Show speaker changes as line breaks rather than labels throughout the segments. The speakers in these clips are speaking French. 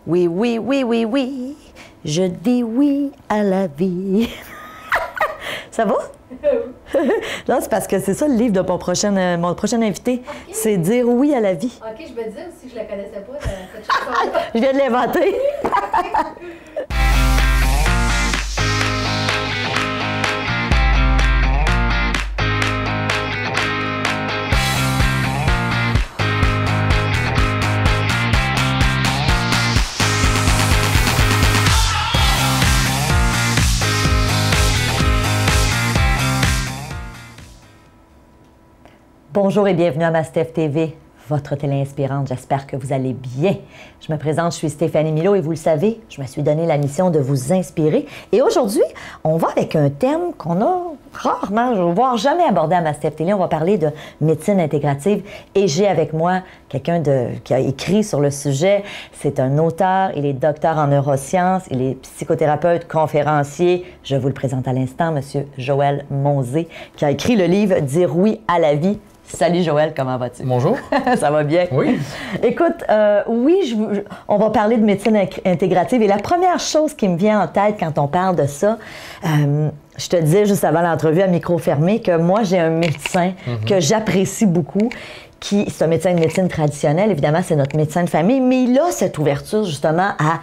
Oui, oui, oui, oui, oui. Je dis oui à la vie. Ça va? Non, c'est parce que c'est ça le livre de mon prochain invité. Okay. C'est dire oui à la vie.
OK, je me disais aussi que je la connaissais pas, cette chanson-là.
Je viens de l'inventer. Bonjour et bienvenue à Mastef TV, votre télé inspirante. J'espère que vous allez bien. Je me présente, je suis Stéphanie Milot et vous le savez, je me suis donné la mission de vous inspirer. Et aujourd'hui, on va avec un thème qu'on a rarement, voire jamais abordé à Mastef TV. On va parler de médecine intégrative et j'ai avec moi quelqu'un qui a écrit sur le sujet. C'est un auteur, il est docteur en neurosciences, il est psychothérapeute, conférencier. Je vous le présente à l'instant, Monsieur Joël Monzé, qui a écrit le livre « Dire oui à la vie ». Salut Joël, comment vas-tu?
Bonjour.
Ça va bien?
Oui.
Écoute, oui, on va parler de médecine intégrative et la première chose qui me vient en tête quand on parle de ça, je te disais juste avant l'entrevue à micro fermé que moi, j'ai un médecin que j'apprécie beaucoup. C'est un médecin de médecine traditionnelle, évidemment, c'est notre médecin de famille, mais il a cette ouverture justement à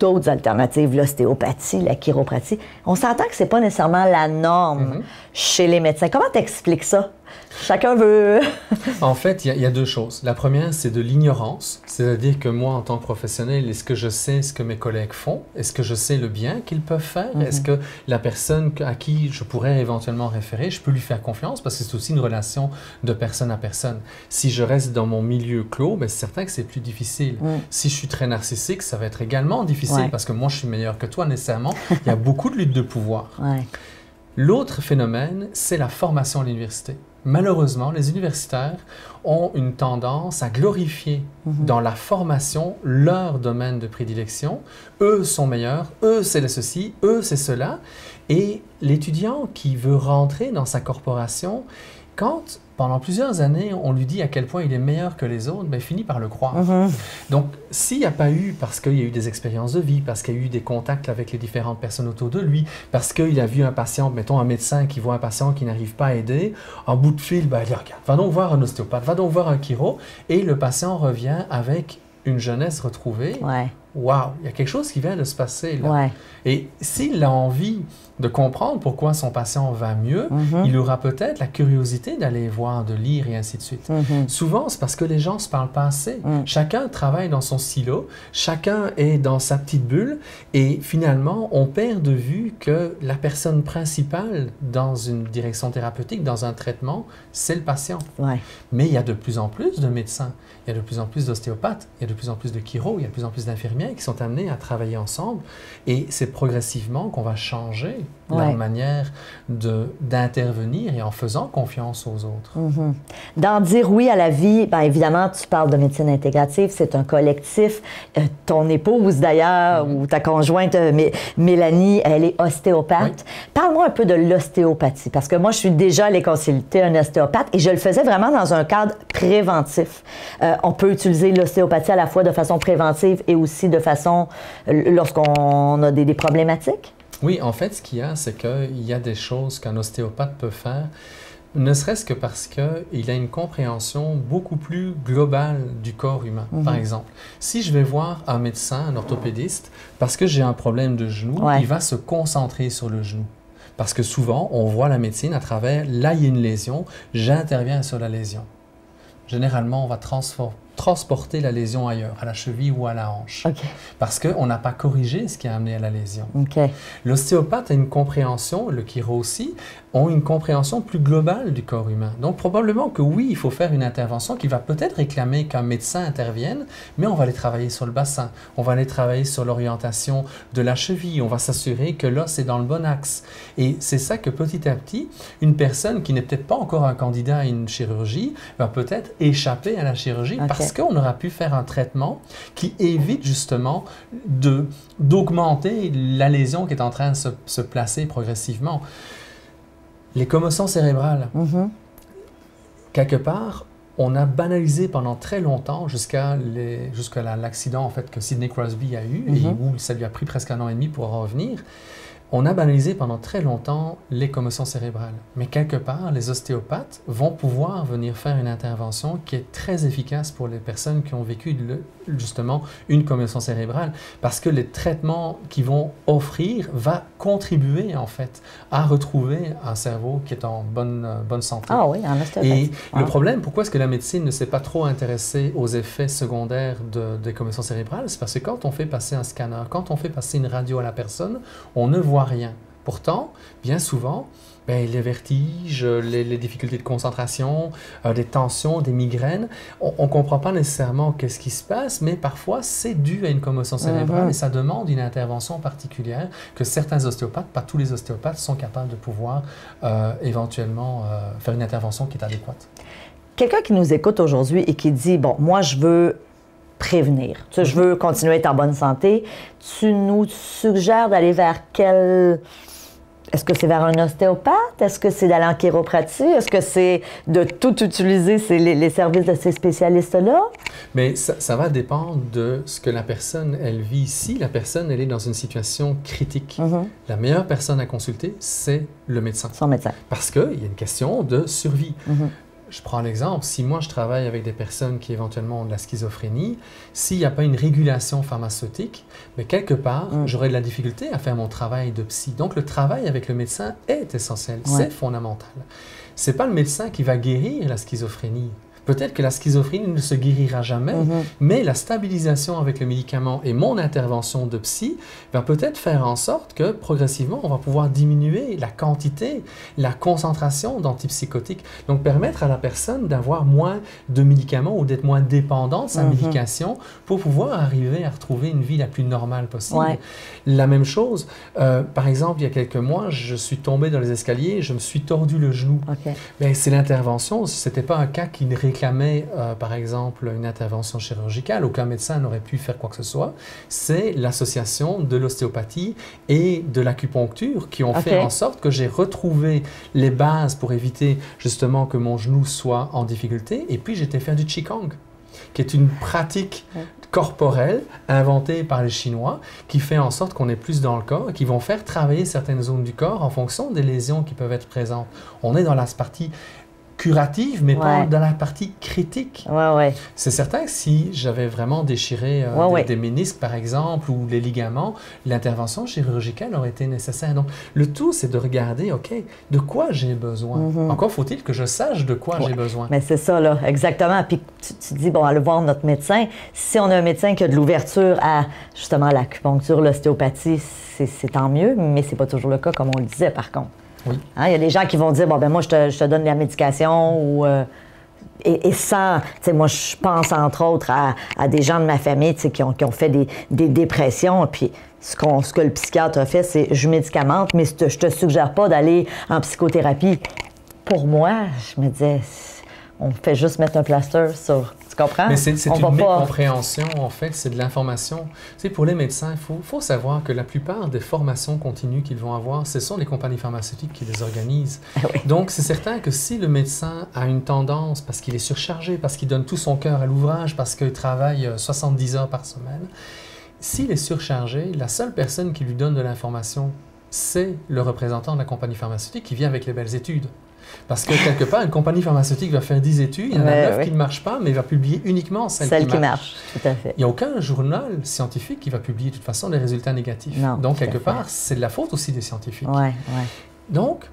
d'autres alternatives, l'ostéopathie, la chiropratie. On s'entend que c'est pas nécessairement la norme chez les médecins. Comment t'expliques ça? Chacun veut...
En fait, il y a deux choses. La première, c'est de l'ignorance. C'est-à-dire que moi, en tant que professionnel, est-ce que je sais ce que mes collègues font? Est-ce que je sais le bien qu'ils peuvent faire? Est-ce que la personne à qui je pourrais éventuellement référer, je peux lui faire confiance? Parce que c'est aussi une relation de personne à personne. Si je reste dans mon milieu clos, ben, c'est certain que c'est plus difficile. Si je suis très narcissique, ça va être également difficile parce que moi, je suis meilleur que toi nécessairement. Il y a beaucoup de luttes de pouvoir. L'autre phénomène, c'est la formation à l'université. Malheureusement, les universitaires ont une tendance à glorifier dans la formation leur domaine de prédilection. Eux sont meilleurs, eux c'est ceci, eux c'est cela. Et l'étudiant qui veut rentrer dans sa corporation, quand pendant plusieurs années on lui dit à quel point il est meilleur que les autres, ben, il finit par le croire. Donc, s'il n'y a pas eu, parce qu'il y a eu des expériences de vie, parce qu'il y a eu des contacts avec les différentes personnes autour de lui, parce qu'il a vu un patient, mettons un médecin qui voit un patient qui n'arrive pas à aider, en bout de fil, ben, il dit, regarde, va donc voir un ostéopathe, va donc voir un chiro, et le patient revient avec une jeunesse retrouvée. Waouh, il y a quelque chose qui vient de se passer là. Et s'il a envie de comprendre pourquoi son patient va mieux, il aura peut-être la curiosité d'aller voir, de lire et ainsi de suite. Souvent, c'est parce que les gens ne se parlent pas assez. Chacun travaille dans son silo, chacun est dans sa petite bulle et finalement, on perd de vue que la personne principale dans une direction thérapeutique, dans un traitement, c'est le patient. Mais il y a de plus en plus de médecins, il y a de plus en plus d'ostéopathes, il y a de plus en plus de chiro, il y a de plus en plus d'infirmières qui sont amenés à travailler ensemble et c'est progressivement qu'on va changer leur manière d'intervenir et en faisant confiance aux autres.
Dans Dire oui à la vie, bien évidemment, tu parles de médecine intégrative, c'est un collectif. Ton épouse d'ailleurs, ou ta conjointe Mélanie, elle est ostéopathe. Parle-moi un peu de l'ostéopathie, parce que moi, je suis déjà allée consulter un ostéopathe et je le faisais vraiment dans un cadre préventif. On peut utiliser l'ostéopathie à la fois de façon préventive et aussi de façon lorsqu'on a des problématiques?
Oui, en fait, ce qu'il y a, c'est qu'il y a des choses qu'un ostéopathe peut faire, ne serait-ce que parce qu'il a une compréhension beaucoup plus globale du corps humain. Par exemple, si je vais voir un médecin, un orthopédiste, parce que j'ai un problème de genou, il va se concentrer sur le genou. Parce que souvent, on voit la médecine à travers, là, il y a une lésion, j'interviens sur la lésion. Généralement, on va transporter la lésion ailleurs, à la cheville ou à la hanche. Parce qu'on n'a pas corrigé ce qui a amené à la lésion. L'ostéopathe a une compréhension, le chiro aussi, ont une compréhension plus globale du corps humain. Donc probablement que oui, il faut faire une intervention qui va peut-être réclamer qu'un médecin intervienne, mais on va aller travailler sur le bassin, on va aller travailler sur l'orientation de la cheville, on va s'assurer que l'os est dans le bon axe. Et c'est ça que petit à petit, une personne qui n'est peut-être pas encore un candidat à une chirurgie va peut-être échapper à la chirurgie parce qu'on aura pu faire un traitement qui évite justement d'augmenter la lésion qui est en train de se placer progressivement. Les commotions cérébrales, quelque part, on a banalisé pendant très longtemps, jusqu'à l'accident en fait, que Sidney Crosby a eu, et où ça lui a pris presque 1 an et demi pour en revenir. On a banalisé pendant très longtemps les commotions cérébrales. Mais quelque part, les ostéopathes vont pouvoir venir faire une intervention qui est très efficace pour les personnes qui ont vécu justement une commotion cérébrale, parce que les traitements qu'ils vont offrir vont contribuer en fait à retrouver un cerveau qui est en bonne santé.
Ah oui, en ostéopathie.
Et le problème, pourquoi est-ce que la médecine ne s'est pas trop intéressée aux effets secondaires des commotions cérébrales? C'est parce que quand on fait passer un scanner, quand on fait passer une radio à la personne, on ne voit rien. Pourtant, bien souvent, les vertiges, les difficultés de concentration, des tensions, des migraines, on ne comprend pas nécessairement qu'est-ce qui se passe, mais parfois c'est dû à une commotion cérébrale et ça demande une intervention particulière que certains ostéopathes, pas tous les ostéopathes, sont capables de pouvoir éventuellement faire une intervention qui est adéquate.
Quelqu'un qui nous écoute aujourd'hui et qui dit, bon, moi je veux prévenir. Tu sais, je veux continuer à être en bonne santé. Tu nous suggères d'aller vers quel... Est-ce que c'est vers un ostéopathe? Est-ce que c'est d'aller en chiropratie? Est-ce que c'est de tout utiliser les services de ces spécialistes-là?
Mais ça va dépendre de ce que la personne, elle vit ici. La personne, elle est dans une situation critique. La meilleure personne à consulter, c'est le médecin.
Son médecin.
Parce qu'il y a une question de survie. Je prends l'exemple, si moi je travaille avec des personnes qui éventuellement ont de la schizophrénie, s'il n'y a pas une régulation pharmaceutique, mais quelque part, j'aurai de la difficulté à faire mon travail de psy. Donc le travail avec le médecin est essentiel, c'est fondamental. Ce n'est pas le médecin qui va guérir la schizophrénie. Peut-être que la schizophrénie ne se guérira jamais, mais la stabilisation avec le médicament et mon intervention de psy va peut-être faire en sorte que progressivement, on va pouvoir diminuer la quantité, la concentration d'antipsychotiques. Donc, permettre à la personne d'avoir moins de médicaments ou d'être moins dépendant de sa médication pour pouvoir arriver à retrouver une vie la plus normale possible. La même chose, par exemple, il y a quelques mois, je suis tombé dans les escaliers et je me suis tordu le genou. C'est l'intervention, ce n'était pas un cas qui réclamait par exemple, une intervention chirurgicale, aucun médecin n'aurait pu faire quoi que ce soit, c'est l'association de l'ostéopathie et de l'acupuncture qui ont fait en sorte que j'ai retrouvé les bases pour éviter justement que mon genou soit en difficulté, et puis j'étais faire du Qigong, qui est une pratique corporelle inventée par les Chinois qui fait en sorte qu'on est plus dans le corps et qui vont faire travailler certaines zones du corps en fonction des lésions qui peuvent être présentes. On est dans la partie curative, mais pas dans la partie critique. C'est certain que si j'avais vraiment déchiré des ménisques, par exemple, ou les ligaments, l'intervention chirurgicale aurait été nécessaire. Donc, le tout, c'est de regarder, OK, de quoi j'ai besoin? Encore faut-il que je sache de quoi j'ai besoin.
Mais c'est ça, là, exactement. Puis tu dis, bon, allez voir notre médecin. Si on a un médecin qui a de l'ouverture à, justement, l'acupuncture, l'ostéopathie, c'est tant mieux, mais c'est pas toujours le cas, comme on le disait, par contre. Il y a des gens qui vont dire, bon, ben moi, je te donne de la médication ou... Et sans... Tu sais, moi, je pense, entre autres, à des gens de ma famille, tu sais, qui ont fait des dépressions. Puis ce que le psychiatre a fait, c'est, je médicamente, mais je te suggère pas d'aller en psychothérapie. Pour moi, je me disais, on fait juste mettre un plaster sur... Tu comprends?
Mais c'est une mécompréhension, en fait, c'est de l'information. Tu sais, pour les médecins, il faut savoir que la plupart des formations continues qu'ils vont avoir, ce sont les compagnies pharmaceutiques qui les organisent. Donc, c'est certain que si le médecin a une tendance, parce qu'il est surchargé, parce qu'il donne tout son cœur à l'ouvrage, parce qu'il travaille 70 heures par semaine, s'il est surchargé, la seule personne qui lui donne de l'information, c'est le représentant de la compagnie pharmaceutique qui vient avec les belles études. Parce que quelque part, une compagnie pharmaceutique va faire 10 études, il y en a 9 qui ne marchent pas, mais il va publier uniquement celles qui marchent.
Tout à fait.
Il n'y a aucun journal scientifique qui va publier de toute façon des résultats négatifs. Donc, quelque part, c'est de la faute aussi des scientifiques. Donc,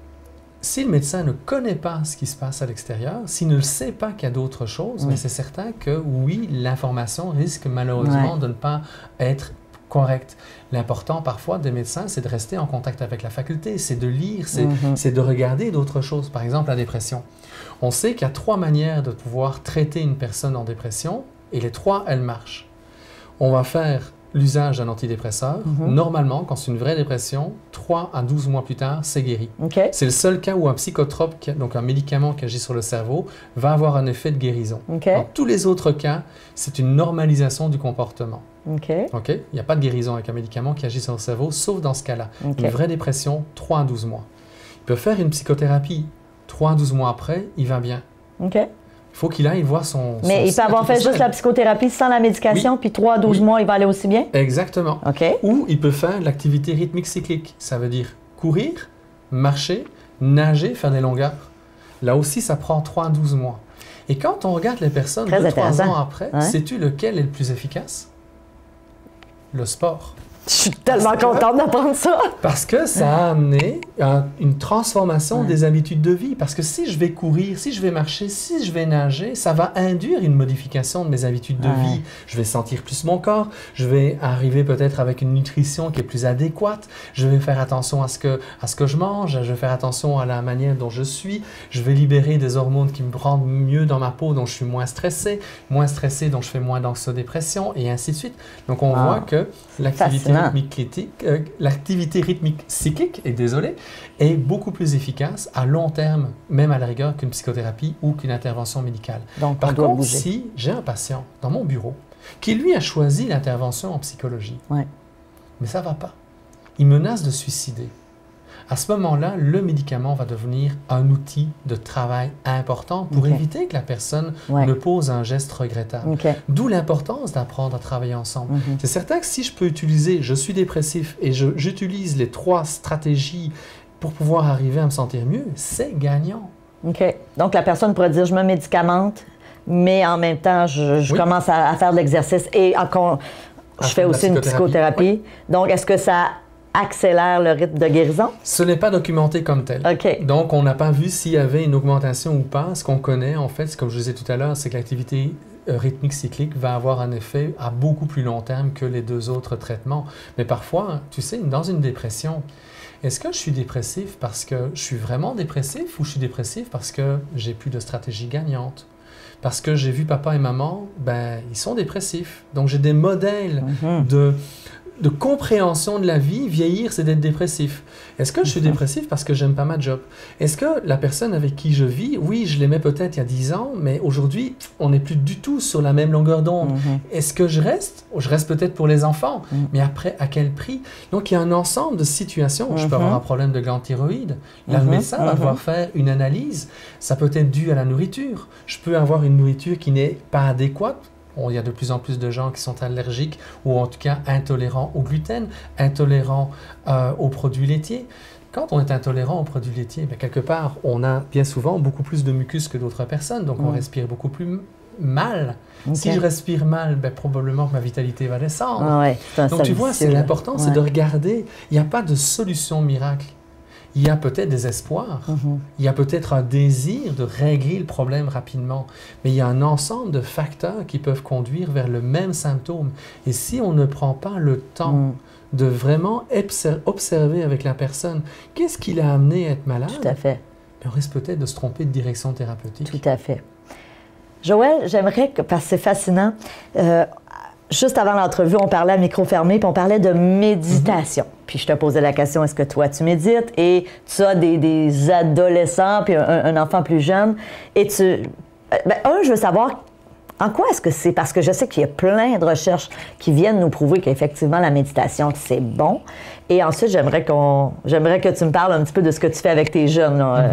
si le médecin ne connaît pas ce qui se passe à l'extérieur, s'il ne sait pas qu'il y a d'autres choses, mais c'est certain que oui, l'information risque malheureusement de ne pas être correct. L'important parfois des médecins, c'est de rester en contact avec la faculté, c'est de lire, c'est de regarder d'autres choses. Par exemple, la dépression. On sait qu'il y a 3 manières de pouvoir traiter une personne en dépression et les 3, elles marchent. On va faire l'usage d'un antidépresseur. Normalement, quand c'est une vraie dépression, 3 à 12 mois plus tard, c'est guéri. C'est le seul cas où un psychotrope, donc un médicament qui agit sur le cerveau, va avoir un effet de guérison. Dans tous les autres cas, c'est une normalisation du comportement. Il n'y a pas de guérison avec un médicament qui agit sur le cerveau, sauf dans ce cas-là. Une vraie dépression, 3 à 12 mois. Il peut faire une psychothérapie. 3 à 12 mois après, il va bien. Il faut qu'il aille voir son...
Mais il peut avoir fait juste la psychothérapie sans la médication, puis 3 à 12 mois, il va aller aussi bien?
Exactement.
OK.
Ou il peut faire l'activité rythmique cyclique. Ça veut dire courir, marcher, nager, faire des longueurs. Là aussi, ça prend 3 à 12 mois. Et quand on regarde les personnes 2-3 ans après, sais-tu lequel est le plus efficace? Le sport.
Je suis tellement contente d'apprendre ça.
Parce que ça a amené une transformation des habitudes de vie. Parce que si je vais courir, si je vais marcher, si je vais nager, ça va induire une modification de mes habitudes de vie. Je vais sentir plus mon corps, je vais arriver peut-être avec une nutrition qui est plus adéquate, je vais faire attention à ce que je mange, je vais faire attention à la manière dont je suis, je vais libérer des hormones qui me rendent mieux dans ma peau, donc je suis moins stressé, donc je fais moins d'anxio-dépression, et ainsi de suite. Donc on voit que l'activité rythmique cyclique, est beaucoup plus efficace à long terme, même à la rigueur, qu'une psychothérapie ou qu'une intervention médicale.
Donc,
par contre, si j'ai un patient dans mon bureau qui, lui, a choisi l'intervention en psychologie, mais ça ne va pas, il menace de suicider, à ce moment-là, le médicament va devenir un outil de travail important pour éviter que la personne ne pose un geste regrettable. D'où l'importance d'apprendre à travailler ensemble. C'est certain que si je peux utiliser « je suis dépressif » et j'utilise les 3 stratégies pour pouvoir arriver à me sentir mieux, c'est gagnant. OK.
Donc, la personne pourrait dire « je me médicamente, mais en même temps, je commence à faire de l'exercice et je fais aussi une psychothérapie. » Donc, est-ce que ça accélère le rythme de guérison?
Ce n'est pas documenté comme tel. Donc, on n'a pas vu s'il y avait une augmentation ou pas. Ce qu'on connaît, en fait, comme je disais tout à l'heure, c'est que l'activité rythmique cyclique va avoir un effet à beaucoup plus long terme que les 2 autres traitements. Mais parfois, tu sais, dans une dépression, est-ce que je suis dépressif parce que je suis vraiment dépressif ou je suis dépressif parce que j'ai plus de stratégie gagnante? Parce que j'ai vu papa et maman, ils sont dépressifs. Donc, j'ai des modèles de compréhension de la vie. Vieillir, c'est d'être dépressif. Est-ce que je suis dépressif parce que j'aime pas ma job? Est-ce que la personne avec qui je vis, oui, je l'aimais peut-être il y a 10 ans, mais aujourd'hui, on n'est plus du tout sur la même longueur d'onde. Est-ce que je reste? Je reste peut-être pour les enfants, mais après, à quel prix? Donc, il y a un ensemble de situations. Je peux avoir un problème de glande thyroïde. Là, le médecin va devoir faire une analyse. Ça peut être dû à la nourriture. Je peux avoir une nourriture qui n'est pas adéquate. Il y a de plus en plus de gens qui sont allergiques ou en tout cas intolérants au gluten, intolérants aux produits laitiers. Quand on est intolérant aux produits laitiers, quelque part, on a bien souvent beaucoup plus de mucus que d'autres personnes, donc on respire beaucoup plus mal. Si je respire mal, probablement que ma vitalité va descendre. Donc tu vois, c'est l'important, c'est de regarder. Il n'y a pas de solution miracle. Il y a peut-être des espoirs, il y a peut-être un désir de régler le problème rapidement, mais il y a un ensemble de facteurs qui peuvent conduire vers le même symptôme. Et si on ne prend pas le temps de vraiment observer avec la personne, qu'est-ce qui l'a amené à être malade?
Tout à fait.
On risque peut-être de se tromper de direction thérapeutique.
Tout à fait. Joël, j'aimerais, parce que c'est fascinant, juste avant l'entrevue, on parlait à micro fermé, puis on parlait de méditation. Puis je te posais la question, est-ce que toi, tu médites? Et tu as des adolescents, puis un enfant plus jeune. Et je veux savoir, en quoi est-ce que c'est? Parce que je sais qu'il y a plein de recherches qui viennent nous prouver qu'effectivement, la méditation, c'est bon. Et ensuite, j'aimerais que tu me parles un petit peu de ce que tu fais avec tes jeunes, là.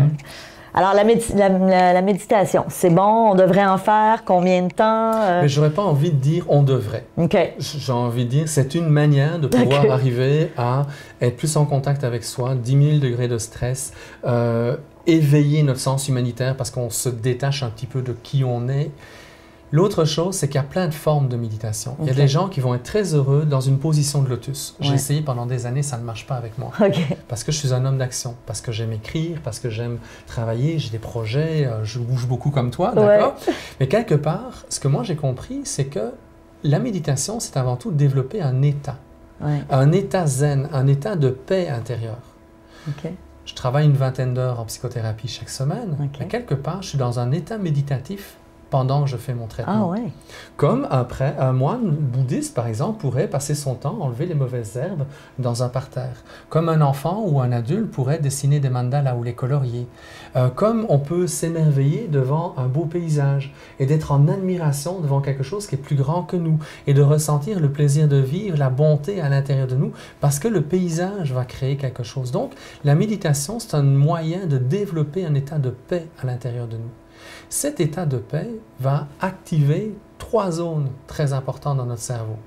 Alors, la méditation, c'est bon? On devrait en faire? Combien de temps?
Mais je n'aurais pas envie de dire « on devrait ». J'ai envie de dire c'est une manière de pouvoir arriver à être plus en contact avec soi, diminuer le degré de stress, éveiller notre sens humanitaire parce qu'on se détache un petit peu de qui on est. L'autre chose, c'est qu'il y a plein de formes de méditation. Il y a des gens qui vont être très heureux dans une position de lotus. J'ai essayé pendant des années, ça ne marche pas avec moi. Parce que je suis un homme d'action, parce que j'aime écrire, parce que j'aime travailler, j'ai des projets, je bouge beaucoup comme toi, d'accord? Mais quelque part, ce que moi j'ai compris, c'est que la méditation, c'est avant tout développer un état. Un état zen, un état de paix intérieure. Je travaille une vingtaine d'heures en psychothérapie chaque semaine. Mais quelque part, je suis dans un état méditatif pendant que je fais mon traitement. Comme un moine bouddhiste, par exemple, pourrait passer son temps à enlever les mauvaises herbes dans un parterre. Comme un enfant ou un adulte pourrait dessiner des mandalas ou les colorier. Comme on peut s'émerveiller devant un beau paysage et d'être en admiration devant quelque chose qui est plus grand que nous et de ressentir le plaisir de vivre, la bonté à l'intérieur de nous parce que le paysage va créer quelque chose. Donc, la méditation, c'est un moyen de développer un état de paix à l'intérieur de nous. Cet état de paix va activer 3 zones très importantes dans notre cerveau.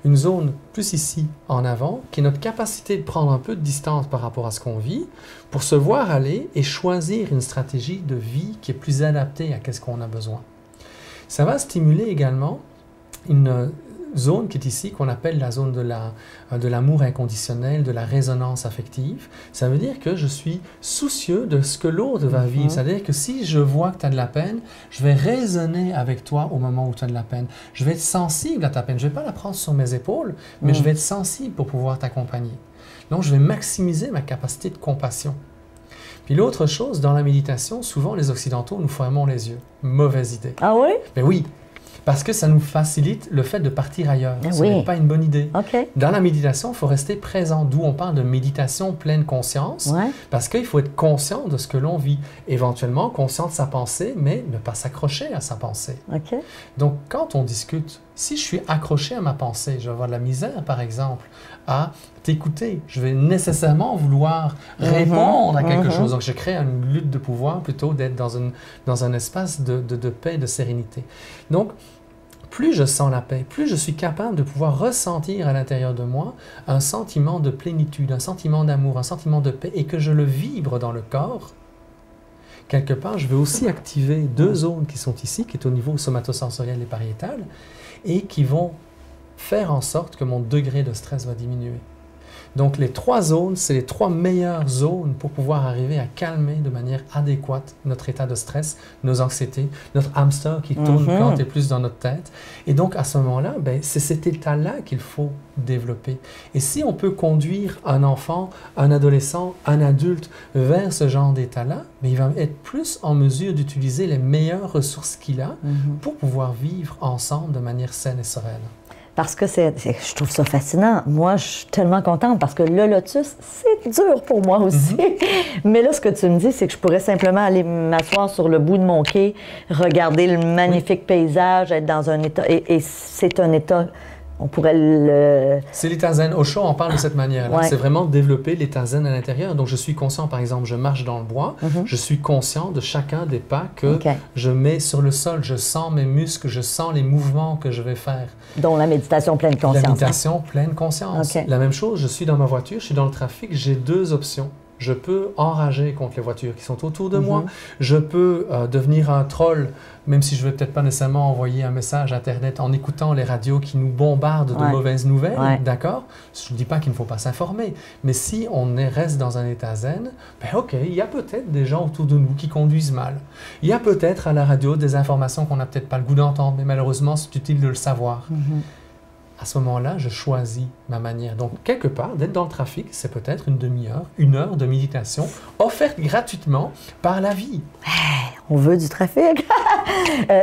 Une zone plus ici, en avant, qui est notre capacité de prendre un peu de distance par rapport à ce qu'on vit, pour se voir aller et choisir une stratégie de vie qui est plus adaptée à ce qu'on a besoin. Ça va stimuler également une zone qui est ici, qu'on appelle la zone de l'amour inconditionnel, de la résonance affective. Ça veut dire que je suis soucieux de ce que l'autre va vivre. C'est-à-dire que si je vois que tu as de la peine, je vais résonner avec toi au moment où tu as de la peine. Je vais être sensible à ta peine. Je ne vais pas la prendre sur mes épaules, mais je vais être sensible pour pouvoir t'accompagner. Donc, je vais maximiser ma capacité de compassion. Puis l'autre chose, dans la méditation, souvent les Occidentaux nous fermons les yeux. Mauvaise idée.
Ah oui?
Ben oui. Parce que ça nous facilite le fait de partir ailleurs. Ce n'est pas une bonne idée.
Okay.
Dans la méditation, il faut rester présent, d'où on parle de méditation pleine conscience, parce qu'il faut être conscient de ce que l'on vit. Éventuellement, conscient de sa pensée, mais ne pas s'accrocher à sa pensée.
Okay.
Donc, quand on discute, si je suis accroché à ma pensée, je vais avoir de la misère, par exemple, à t'écouter. Je vais nécessairement vouloir répondre à quelque chose. Donc, je crée une lutte de pouvoir plutôt d'être dans un espace de paix, de sérénité. Donc, plus je sens la paix, plus je suis capable de pouvoir ressentir à l'intérieur de moi un sentiment de plénitude, un sentiment d'amour, un sentiment de paix, et que je le vibre dans le corps, quelque part, je vais aussi activer 2 zones qui sont ici, qui est au niveau somatosensoriel et pariétal, et qui vont faire en sorte que mon degré de stress va diminuer. Donc, les 3 zones, c'est les 3 meilleures zones pour pouvoir arriver à calmer de manière adéquate notre état de stress, nos anxiétés, notre hamster qui tourne quand et plus dans notre tête. Et donc, à ce moment-là, ben, c'est cet état-là qu'il faut développer. Et si on peut conduire un enfant, un adolescent, un adulte vers ce genre d'état-là, ben, il va être plus en mesure d'utiliser les meilleures ressources qu'il a pour pouvoir vivre ensemble de manière saine et sereine.
Parce que je trouve ça fascinant. Moi, je suis tellement contente parce que le lotus, c'est dur pour moi aussi. Mais là, ce que tu me dis, c'est que je pourrais simplement aller m'asseoir sur le bout de mon quai, regarder le magnifique paysage, être dans un état... Et c'est un état... On pourrait le...
C'est l'état zen. Au Osho, on parle de cette manière-là. C'est vraiment développer l'état zen à l'intérieur. Donc, je suis conscient, par exemple, je marche dans le bois, je suis conscient de chacun des pas que je mets sur le sol. Je sens mes muscles, je sens les mouvements que je vais faire.
Dont la méditation pleine conscience.
La méditation pleine conscience. La même chose, je suis dans ma voiture, je suis dans le trafic, j'ai 2 options. Je peux enrager contre les voitures qui sont autour de moi. Je peux devenir un troll, même si je ne vais peut-être pas nécessairement envoyer un message Internet en écoutant les radios qui nous bombardent de mauvaises nouvelles, d'accord? Je ne dis pas qu'il ne faut pas s'informer, mais si on reste dans un état zen, ben OK, il y a peut-être des gens autour de nous qui conduisent mal. Il y a peut-être à la radio des informations qu'on n'a peut-être pas le goût d'entendre, mais malheureusement, c'est utile de le savoir. À ce moment-là, je choisis ma manière. Donc, quelque part, d'être dans le trafic, c'est peut-être une demi-heure, 1 heure de méditation offerte gratuitement par la vie.
On veut du trafic.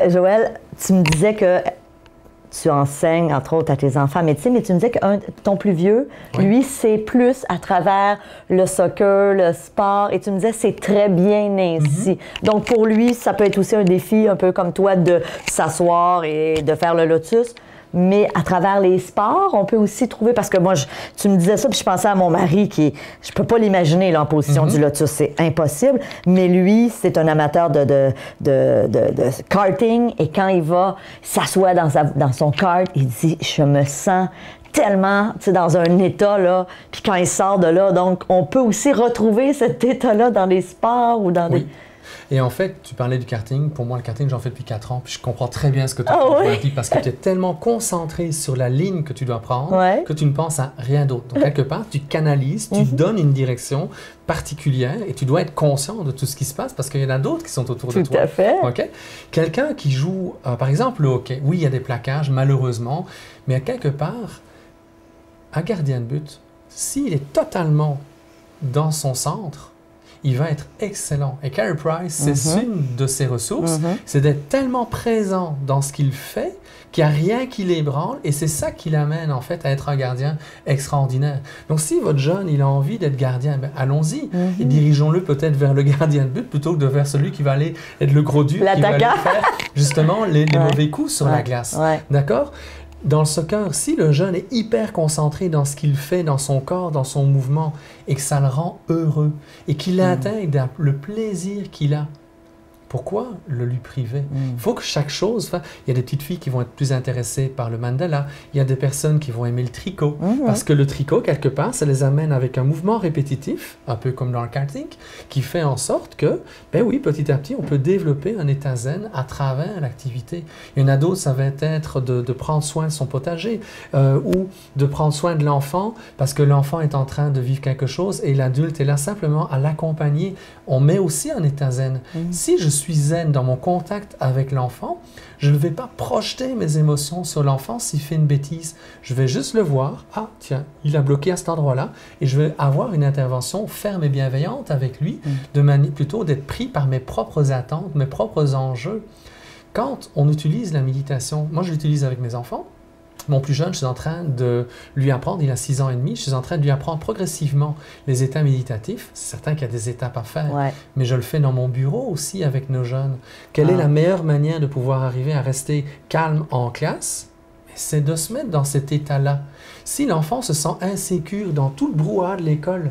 Joël, tu me disais que tu enseignes, entre autres, à tes enfants médecine, mais tu me disais que ton plus vieux, lui, c'est plus à travers le soccer, le sport, et tu me disais c'est très bien ainsi. Donc, pour lui, ça peut être aussi un défi, un peu comme toi, de s'asseoir et de faire le lotus. Mais à travers les sports, on peut aussi trouver... Parce que moi, tu me disais ça, puis je pensais à mon mari qui... Je peux pas l'imaginer là, en position du lotus, c'est impossible. Mais lui, c'est un amateur de karting. Et quand il va s'asseoir dans son kart, il dit « Je me sens tellement dans un état, là. » Puis quand il sort de là, donc on peut aussi retrouver cet état-là dans les sports ou dans des...
Et en fait, tu parlais du karting. Pour moi, le karting, j'en fais depuis 4 ans. Puis je comprends très bien ce que tu as dit parce que tu es tellement concentré sur la ligne que tu dois prendre que tu ne penses à rien d'autre. Donc, quelque part, tu canalises, tu donnes une direction particulière et tu dois être conscient de tout ce qui se passe parce qu'il y en a d'autres qui sont autour de toi.
Tout à fait.
Okay? Quelqu'un qui joue, par exemple, le hockey. Oui, il y a des plaquages, malheureusement. Mais à quelque part, un gardien de but, s'il est totalement dans son centre, il va être excellent. Et Carey Price, c'est une de ses ressources, c'est d'être tellement présent dans ce qu'il fait qu'il n'y a rien qui l'ébranle et c'est ça qui l'amène en fait à être un gardien extraordinaire. Donc si votre jeune, il a envie d'être gardien, ben, allons-y et dirigeons-le peut-être vers le gardien de but plutôt que de vers celui qui va aller être le gros dur, qui va aller faire justement les mauvais coups sur la glace. D'accord? Dans le soccer, si le jeune est hyper concentré dans ce qu'il fait, dans son corps, dans son mouvement, et que ça le rend heureux, et qu'il intègre le plaisir qu'il a Pourquoi le lui priver? Il faut que chaque chose... Il y a des petites filles qui vont être plus intéressées par le mandala. Il y a des personnes qui vont aimer le tricot. Parce que le tricot, quelque part, ça les amène avec un mouvement répétitif, un peu comme dans le karting, qui fait en sorte que, ben oui, petit à petit, on peut développer un état zen à travers l'activité. Il y en a d'autres, ça va être de prendre soin de son potager ou de prendre soin de l'enfant parce que l'enfant est en train de vivre quelque chose et l'adulte est là simplement à l'accompagner. On met aussi un état zen. Si je suis zen dans mon contact avec l'enfant, je ne vais pas projeter mes émotions sur l'enfant s'il fait une bêtise. Je vais juste le voir. Ah, tiens, il a bloqué à cet endroit-là. Et je vais avoir une intervention ferme et bienveillante avec lui, de manière plutôt d'être pris par mes propres attentes, mes propres enjeux. Quand on utilise la méditation, moi je l'utilise avec mes enfants. Mon plus jeune, je suis en train de lui apprendre, il a 6 ans et demi, je suis en train de lui apprendre progressivement les états méditatifs. C'est certain qu'il y a des étapes à faire, mais je le fais dans mon bureau aussi avec nos jeunes. Quelle est la meilleure manière de pouvoir arriver à rester calme en classe? C'est de se mettre dans cet état-là. Si l'enfant se sent insécure dans tout le brouhaha de l'école,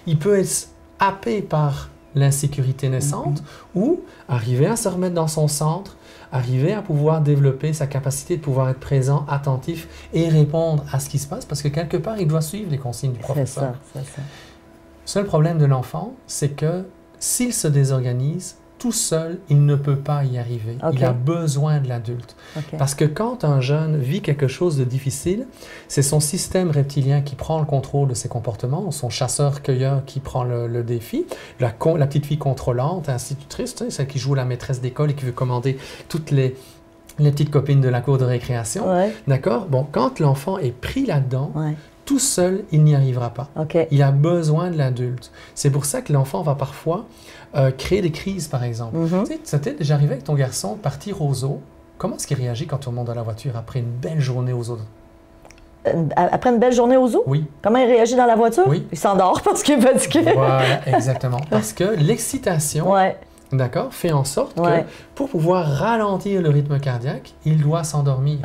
il peut être happé par l'insécurité naissante ou arriver à se remettre dans son centre, arriver à pouvoir développer sa capacité de pouvoir être présent, attentif et répondre à ce qui se passe parce que quelque part, il doit suivre les consignes du professeur.
C'est ça.
Le seul problème de l'enfant, c'est que s'il se désorganise, tout seul, il ne peut pas y arriver. Il a besoin de l'adulte. Parce que quand un jeune vit quelque chose de difficile, c'est son système reptilien qui prend le contrôle de ses comportements, son chasseur-cueilleur qui prend le défi, la petite fille contrôlante, institutrice, tu sais, celle qui joue la maîtresse d'école et qui veut commander toutes les petites copines de la cour de récréation. D'accord? Bon, quand l'enfant est pris là-dedans, tout seul, il n'y arrivera pas. Il a besoin de l'adulte. C'est pour ça que l'enfant va parfois créer des crises, par exemple. Tu sais, ça t'est déjà arrivé avec ton garçon, partir aux zoo. Comment est-ce qu'il réagit quand on monte dans la voiture après une belle journée aux zoo?
Après une belle journée aux zoo?
Oui.
Comment il réagit dans la voiture?
Oui.
Il s'endort parce qu'il est fatigué.
Voilà, exactement. Parce que l'excitation... D'accord, fait en sorte que pour pouvoir ralentir le rythme cardiaque, il doit s'endormir.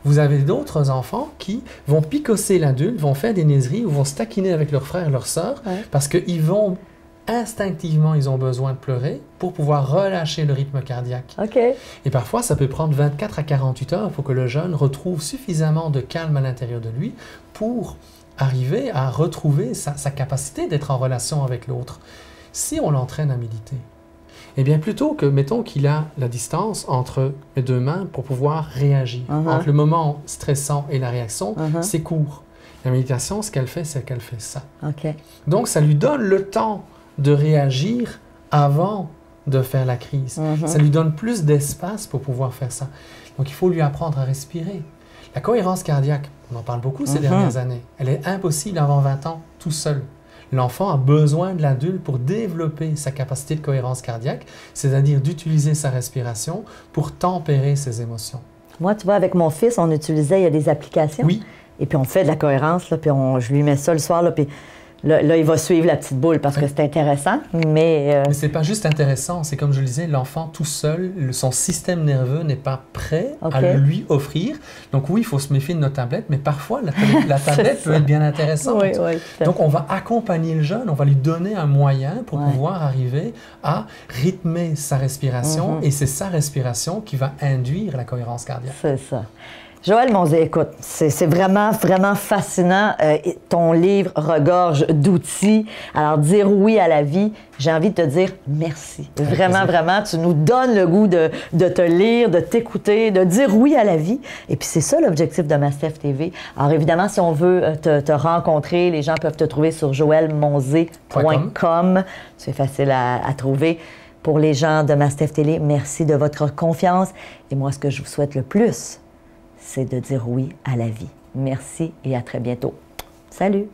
Vous avez d'autres enfants qui vont picosser l'adulte, vont faire des niaiseries ou vont se taquiner avec leurs frères et leurs sœurs parce qu'ils vont instinctivement, ils ont besoin de pleurer pour pouvoir relâcher le rythme cardiaque. Et parfois, ça peut prendre 24 à 48 heures pour que le jeune retrouve suffisamment de calme à l'intérieur de lui pour arriver à retrouver sa capacité d'être en relation avec l'autre. Si on l'entraîne à méditer, eh bien, plutôt que, mettons qu'il a la distance entre les deux mains pour pouvoir réagir. Entre le moment stressant et la réaction, c'est court. La méditation, ce qu'elle fait, c'est qu'elle fait ça. Donc, ça lui donne le temps de réagir avant de faire la crise. Ça lui donne plus d'espace pour pouvoir faire ça. Donc, il faut lui apprendre à respirer. La cohérence cardiaque, on en parle beaucoup ces dernières années, elle est impossible avant 20 ans, tout seul. L'enfant a besoin de l'adulte pour développer sa capacité de cohérence cardiaque, c'est-à-dire d'utiliser sa respiration pour tempérer ses émotions.
Moi, tu vois, avec mon fils, on utilisait, il y a des applications. Et puis on fait de la cohérence, là, puis je lui mets ça le soir, là, puis là, il va suivre la petite boule parce que c'est intéressant, mais
c'est pas juste intéressant, c'est comme je le disais, l'enfant tout seul, son système nerveux n'est pas prêt à le lui offrir. Donc oui, il faut se méfier de nos tablettes, mais parfois la tablette peut être bien intéressante. Donc on va accompagner le jeune, on va lui donner un moyen pour pouvoir arriver à rythmer sa respiration et c'est sa respiration qui va induire la cohérence cardiaque.
C'est ça. Joël Monzé, écoute, c'est vraiment, vraiment fascinant. Ton livre regorge d'outils. Alors, dire oui à la vie, j'ai envie de te dire merci. Vraiment, vraiment, tu nous donnes le goût de te lire, de t'écouter, de dire oui à la vie. Et puis, c'est ça l'objectif de Mastef TV. Alors, évidemment, si on veut te rencontrer, les gens peuvent te trouver sur joelmonzé.com. C'est facile à trouver. Pour les gens de Mastef Télé, merci de votre confiance. Et moi, ce que je vous souhaite le plus, c'est de dire oui à la vie. Merci et à très bientôt. Salut!